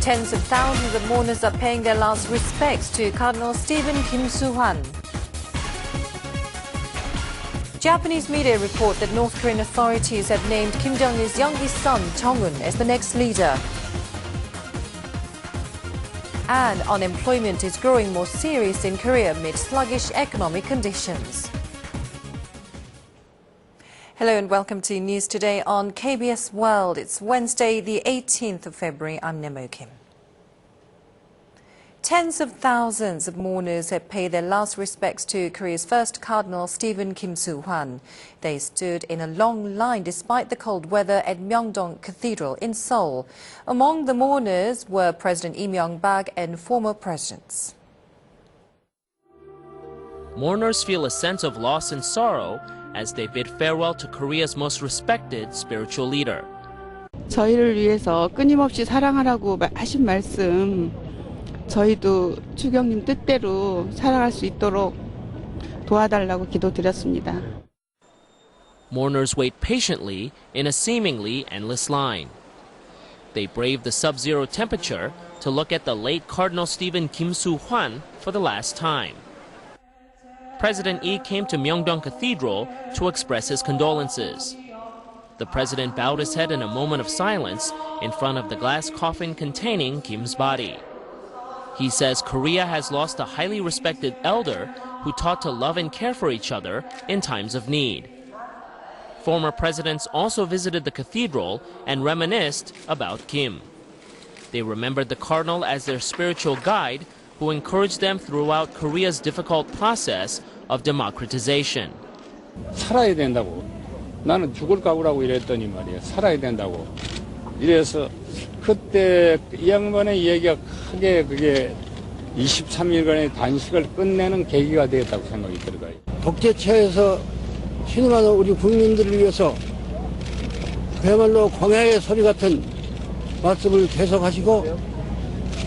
Tens of thousands of mourners are paying their last respects to Cardinal Kim Soo-hwan. Japanese media report that North Korean authorities have named Kim Jong-il's youngest son, Jong-un, as the next leader. And unemployment is growing more serious in Korea amid sluggish economic conditions. Hello and welcome to News Today on KBS World. It's Wednesday, the 18th of February. I'm Nemo Kim. Tens of thousands of mourners have paid their last respects to Korea's first Cardinal Kim Soo-hwan. They stood in a long line despite the cold weather at Myeongdong Cathedral in Seoul. Among the mourners were President Lee Myung-bak and former presidents. Mourners feel a sense of loss and sorrow as they bid farewell to Korea's most respected spiritual leader. 저희를 위해서 끊임없이 사랑하라고 하신 말씀, 저희도 주경님 뜻대로 살아갈 수 있도록 도와달라고 기도드렸습니다. Mourners wait patiently in a seemingly endless line. They brave the sub-zero temperature to look at the late Cardinal Kim Soo-hwan for the last time. President Lee came to Myeongdong Cathedral to express his condolences. The president bowed his head in a moment of silence in front of the glass coffin containing Kim's body. He says Korea has lost a highly respected elder who taught to love and care for each other in times of need. Former presidents also visited the cathedral and reminisced about Kim. They remembered the cardinal as their spiritual guide who encouraged them throughout Korea's difficult process of democratization. 살아야 된다고. 나는 죽을 각오라고 이랬더니 말이야. 살아야 된다고. 이래서 그때 이 양반의 얘기가 크게 그게 23일간의 단식을 끝내는 계기가 되었다고 생각이 들어요. 독재체에서 신음하는 우리 국민들을 위해서 그야말로 광야의 소리 같은 말씀을 계속하시고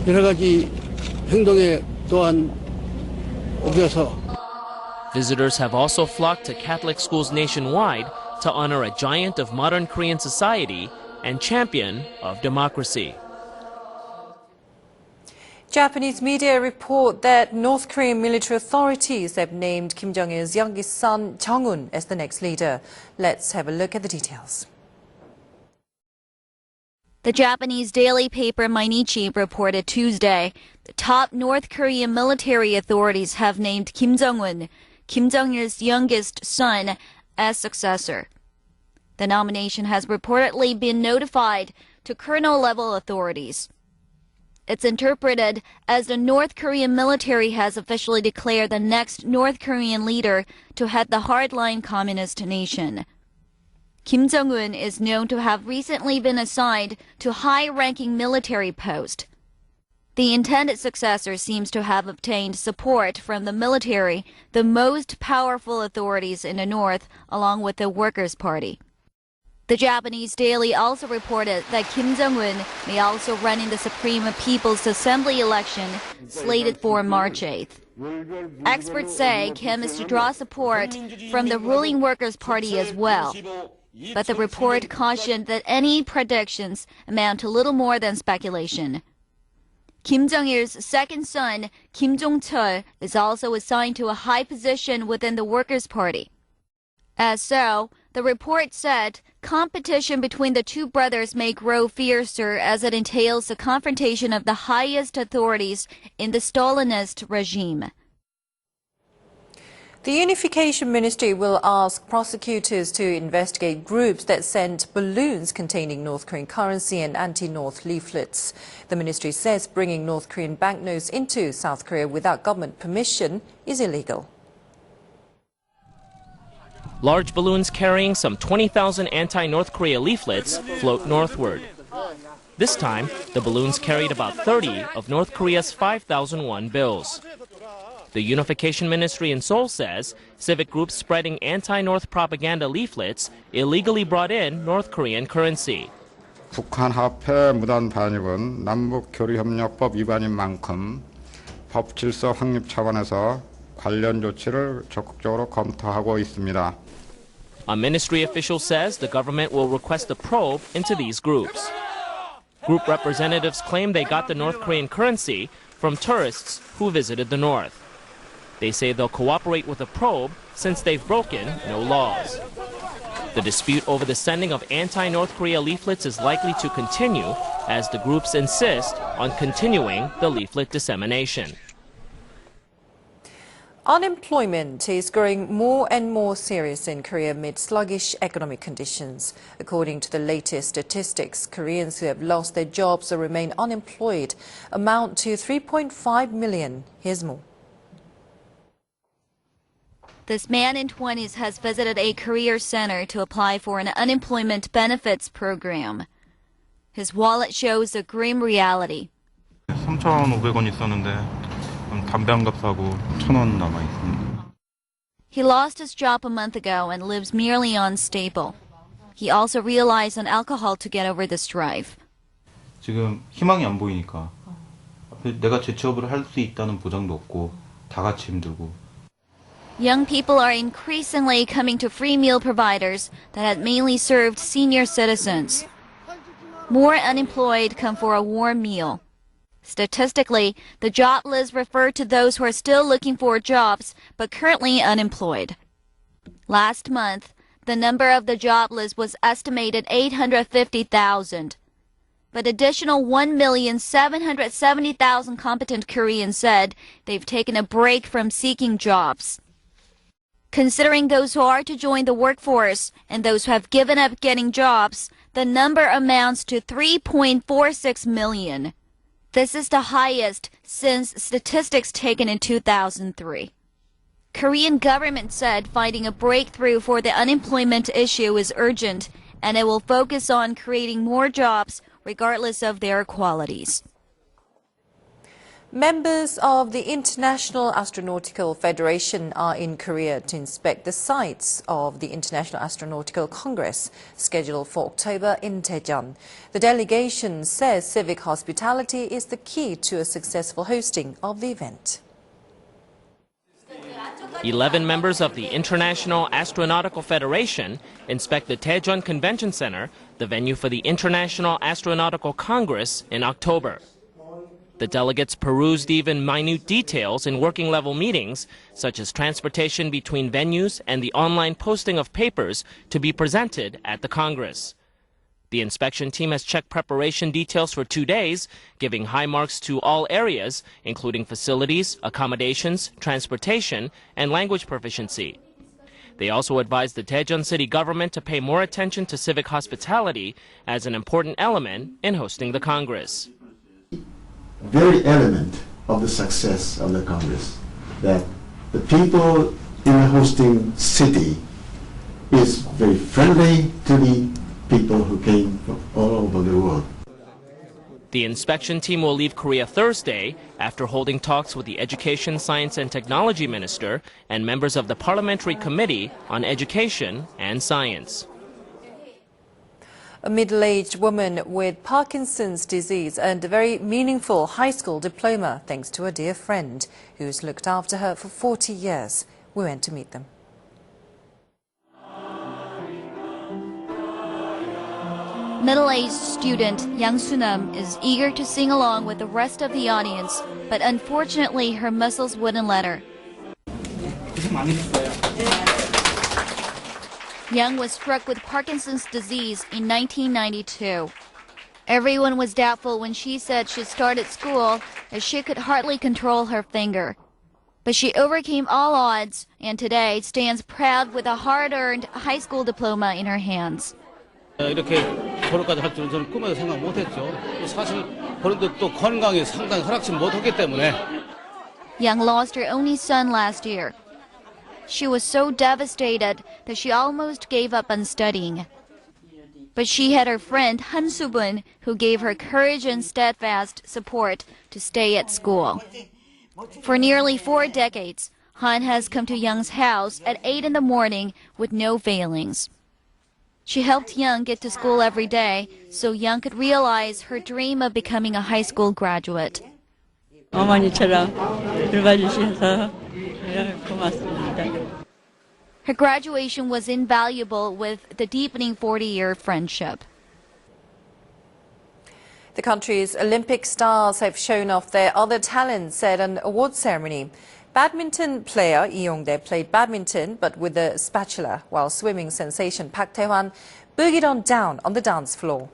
여러 가지 행동에 또한 옮겨서. Visitors have also flocked to Catholic schools nationwide to honor a giant of modern Korean society and champion of democracy. Japanese media report that North Korean military authorities have named Kim Jong-il's youngest son, Jong-un, as the next leader. Let's have a look at the details. The Japanese daily paper Mainichi reported Tuesday the top North Korean military authorities have named Kim Jong-un, Kim Jong-il's youngest son, as successor. The nomination has reportedly been notified to colonel-level authorities. It's interpreted as the North Korean military has officially declared the next North Korean leader to head the hardline communist nation. Kim Jong-un is known to have recently been assigned to high-ranking military post. The intended successor seems to have obtained support from the military, the most powerful authorities in the north, along with the Workers' Party. The Japanese daily also reported that Kim Jong-un may also run in the Supreme People's Assembly election slated for March 8th. Experts say Kim is to draw support from the ruling Workers' Party as well. But the report cautioned that any predictions amount to little more than speculation. Kim Jong-il's second son, Kim Jong-chol, is also assigned to a high position within the Workers' Party. As so, the report said competition between the two brothers may grow fiercer as it entails the confrontation of the highest authorities in the Stalinist regime. The Unification Ministry will ask prosecutors to investigate groups that sent balloons containing North Korean currency and anti-North leaflets. The ministry says bringing North Korean banknotes into South Korea without government permission is illegal. Large balloons carrying some 20,000 anti-North Korea leaflets float northward. This time, the balloons carried about 30 of North Korea's 5,001 bills. The Unification Ministry in Seoul says civic groups spreading anti-North propaganda leaflets illegally brought in North Korean currency. 북한 화폐 무단 반입은 남북교류협력법 위반인 만큼 법 질서 확립 차원에서 관련 조치를 적극적으로 검토하고 있습니다. A ministry official says the government will request a probe into these groups. Group representatives claim they got the North Korean currency from tourists who visited the North. They say they'll cooperate with the probe since they've broken no laws. The dispute over the sending of anti-North Korea leaflets is likely to continue as the groups insist on continuing the leaflet dissemination. Unemployment is growing more and more serious in Korea amid sluggish economic conditions. According to the latest statistics, Koreans who have lost their jobs or remain unemployed amount to 3.5 million. Here's more. This man in 20s has visited a career center to apply for an unemployment benefits program. His wallet shows a grim reality. 3,500원 있었는데 담배 한 값 사고 1,000원 남아 있습니다. He lost his job a month ago and lives merely on stable. He also relies on alcohol to get over this drive. 지금 희망이 안 보이니까 내가 재취업을 할 수 있다는 보장도 없고 다 같이 힘들고. Young people are increasingly coming to free meal providers that had mainly served senior citizens. More unemployed come for a warm meal. Statistically, the jobless refer to those who are still looking for jobs but currently unemployed. Last month, the number of the jobless was estimated 850,000. But additional 1,770,000 competent Koreans said they've taken a break from seeking jobs. Considering those who are to join the workforce and those who have given up getting jobs, the number amounts to 3.46 million. This is the highest since statistics taken in 2003. Korean government said finding a breakthrough for the unemployment issue is urgent, and it will focus on creating more jobs regardless of their qualities. Members of the International Astronautical Federation are in Korea to inspect the sites of the International Astronautical Congress, scheduled for October in Daejeon. The delegation says civic hospitality is the key to a successful hosting of the event. 11 members of the International Astronautical Federation inspect the Daejeon Convention Center, the venue for the International Astronautical Congress, in October. The delegates perused even minute details in working-level meetings, such as transportation between venues and the online posting of papers to be presented at the Congress. The inspection team has checked preparation details for 2 days, giving high marks to all areas, including facilities, accommodations, transportation, and language proficiency. They also advised the Daejeon city government to pay more attention to civic hospitality as an important element in hosting the Congress. Very element of the success of the Congress, that the people in the hosting city is very friendly to the people who came from all over the world. The inspection team will leave Korea Thursday after holding talks with the Education, Science and Technology Minister and members of the Parliamentary Committee on Education and Science. A middle-aged woman with Parkinson's disease earned a very meaningful high school diploma thanks to a dear friend who's looked after her for 40 years. We went to meet them. Middle-aged student Yang Sunam is eager to sing along with the rest of the audience, but unfortunately her muscles wouldn't let her. Young was struck with Parkinson's disease in 1992. Everyone was doubtful when she said she started school as she could hardly control her finger. But she overcame all odds and today stands proud with a hard-earned high school diploma in her hands. 이렇게 졸업까지 할 줄은 저는 꿈에도 생각 못했죠. 사실 그런데 또 건강이 상당히 허락치 못하기 때문에. Young lost her only son last year. She was so devastated that she almost gave up on studying. But she had her friend Han Soo-bun who gave her courage and steadfast support to stay at school. For nearly 4 decades, Han has come to Young's house at 8 in the morning with no failings. She helped Young get to school every day so Young could realize her dream of becoming a high school graduate. 어머니처럼 돌봐주셔서 고맙습니다. Her graduation was invaluable with the deepening 40-year friendship. The country's Olympic stars have shown off their other talents at an award ceremony. Badminton player Lee Yong-dae played badminton but with a spatula, while swimming sensation Park Tae-hwan boogied on down on the dance floor.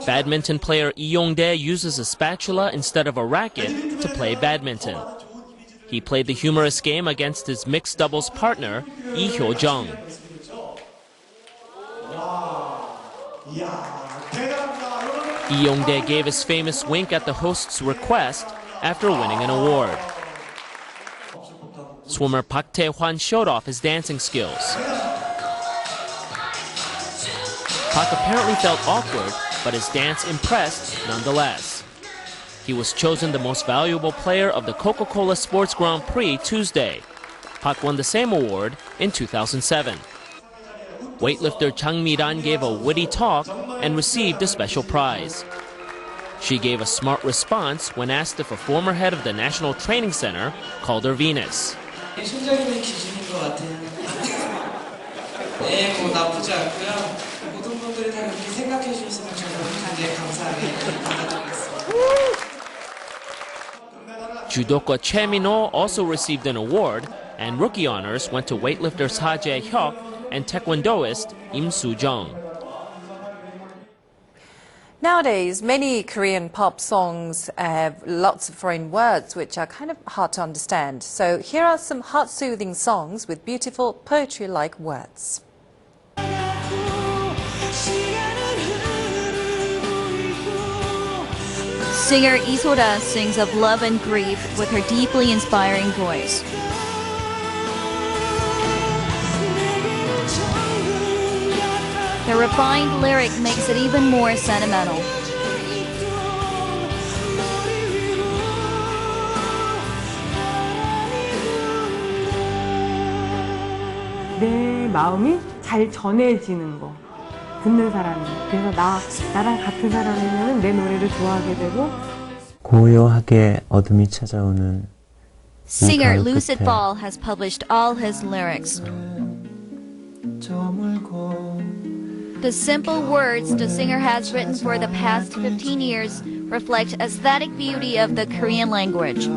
Badminton player Lee Yong-dae uses a spatula instead of a racket to play badminton. He played the humorous game against his mixed doubles partner, Lee Hyo-jung. Lee Yong-dae gave his famous wink at the host's request after winning an award. Swimmer Park Tae-hwan showed off his dancing skills. Park apparently felt awkward, but his dance impressed nonetheless. He was chosen the most valuable player of the Coca-Cola Sports Grand Prix Tuesday. Park won the same award in 2007. Weightlifter Chang Mi-ran gave a witty talk and received a special prize. She gave a smart response when asked if a former head of the National Training Center called her Venus. Judoka Choi Min-ho also received an award, and rookie honors went to weightlifter Ha Jae-hyuk and taekwondoist Im Soo-jung. Nowadays, many Korean pop songs have lots of foreign words which are kind of hard to understand. So here are some heart-soothing songs with beautiful poetry-like words. Singer Lee So-da sings of love and grief with her deeply inspiring voice. The refined lyric makes it even more sentimental. 내 마음이 잘 전해지는 거, 듣는 사람이. 그래서 나랑 같은 사람이면 내 노래를 좋아하게 되고. 고요하게 어둠이 찾아오는 Singer Lucid Ball has published all his lyrics. The simple words the singer has written for the past 15 years reflect aesthetic beauty of the Korean language.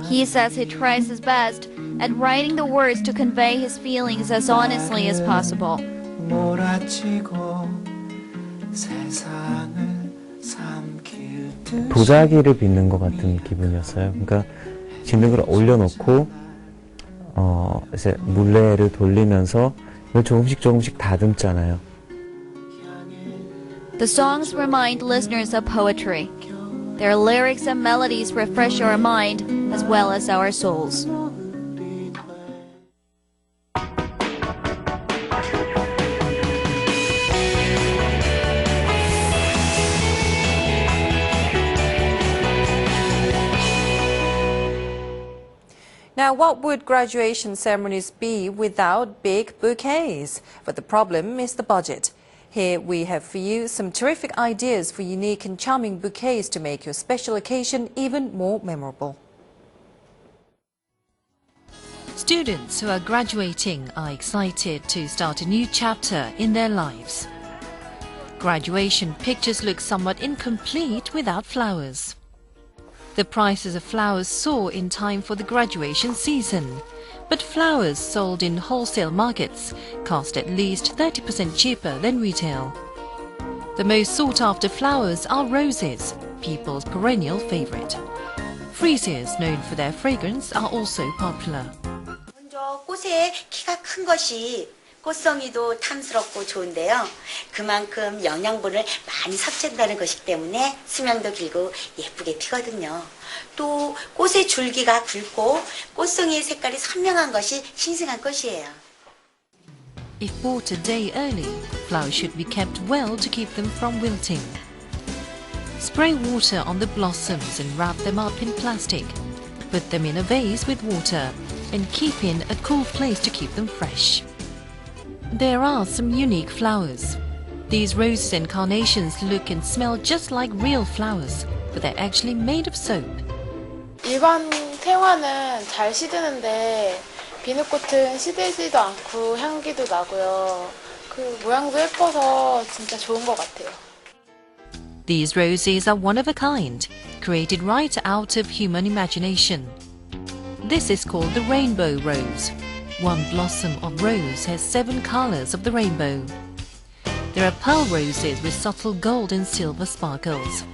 He says he tries his best at writing the words to convey his feelings as honestly as possible. 도자기를 빚는 것 같은 기분이었어요. 그러니까 진흙을 올려놓고 이제 물레를 돌리면서 이걸 조금씩 다듬잖아요. The songs remind listeners of poetry. Their lyrics and melodies refresh our mind as well as our souls. Now, what would graduation ceremonies be without big bouquets? But the problem is the budget. Here we have for you some terrific ideas for unique and charming bouquets to make your special occasion even more memorable. Students who are graduating are excited to start a new chapter in their lives. Graduation pictures look somewhat incomplete without flowers. The prices of flowers soar in time for the graduation season, but flowers sold in wholesale markets cost at least 30% cheaper than retail. The most sought-after flowers are roses, people's perennial favorite. Freesias, known for their fragrance, are also popular. 먼저 꽃의 키가 큰 것이 꽃송이도 탐스럽고 좋은데요. 그만큼 영양분을 많이 섭취한다는 것이기 때문에 수명도 길고 예쁘게 피거든요. 또 꽃의 줄기가 굵고 꽃송이의 색깔이 선명한 것이 신성한 꽃이에요. If bought a day early, flowers should be kept well to keep them from wilting. Spray water on the blossoms and wrap them up in plastic. Put them in a vase with water and keep in a cool place to keep them fresh. There are some unique flowers. These roses and carnations look and smell just like real flowers, but they're actually made of soap. 일반 생화는 잘 시드는데 비누꽃은 시들지도 않고 향기도 나고요. 그 모양도 예뻐서 진짜 좋은 것 같아요. These roses are one of a kind, created right out of human imagination. This is called the rainbow rose. One blossom of rose has 7 colors of the rainbow. There are pearl roses with subtle gold and silver sparkles.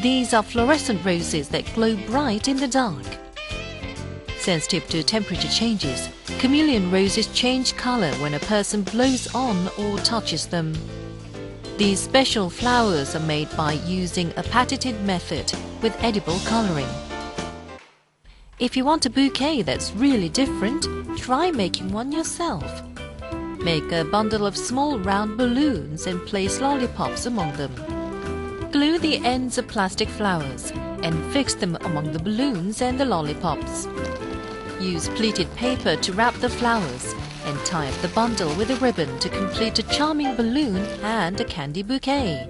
These are fluorescent roses that glow bright in the dark. Sensitive to temperature changes, chameleon roses change color when a person blows on or touches them. These special flowers are made by using a patented method with edible coloring. If you want a bouquet that's really different, try making one yourself. Make a bundle of small round balloons and place lollipops among them. Glue the ends of plastic flowers and fix them among the balloons and the lollipops. Use pleated paper to wrap the flowers and tie up the bundle with a ribbon to complete a charming balloon and a candy bouquet.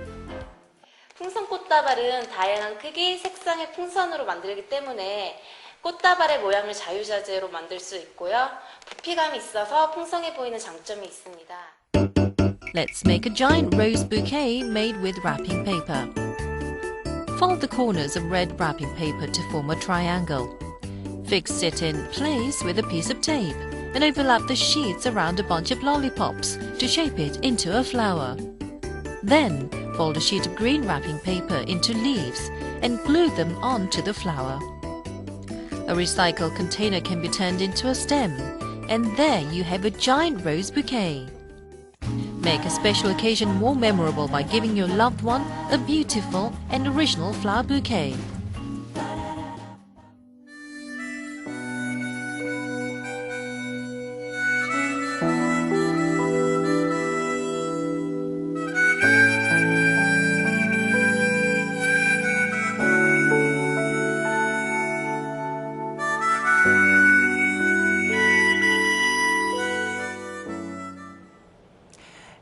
풍선 꽃다발은 다양한 크기, 색상의 풍선으로 만들기 때문에 꽃다발의 모양을 자유자재로 만들 수 있고요. 부피감이 있어서 풍성해 보이는 장점이 있습니다. Let's make a giant rose bouquet made with wrapping paper. Fold the corners of red wrapping paper to form a triangle. Fix it in place with a piece of tape and overlap the sheets around a bunch of lollipops to shape it into a flower. Then, fold a sheet of green wrapping paper into leaves and glue them onto the flower. A recycled container can be turned into a stem, and there you have a giant rose bouquet. Make a special occasion more memorable by giving your loved one a beautiful and original flower bouquet.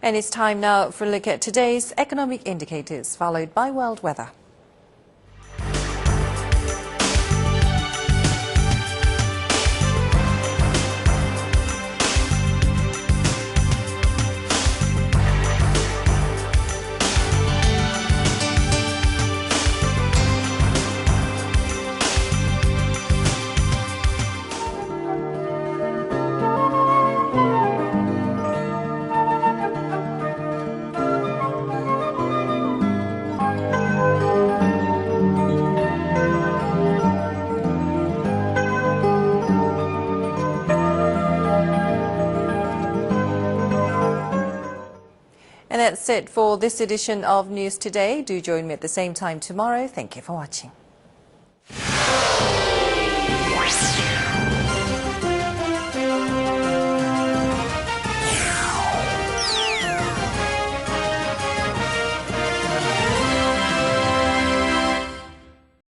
And it's time now for a look at today's economic indicators, followed by world weather. And that's it for this edition of News Today. Do join me at the same time tomorrow. Thank you for watching.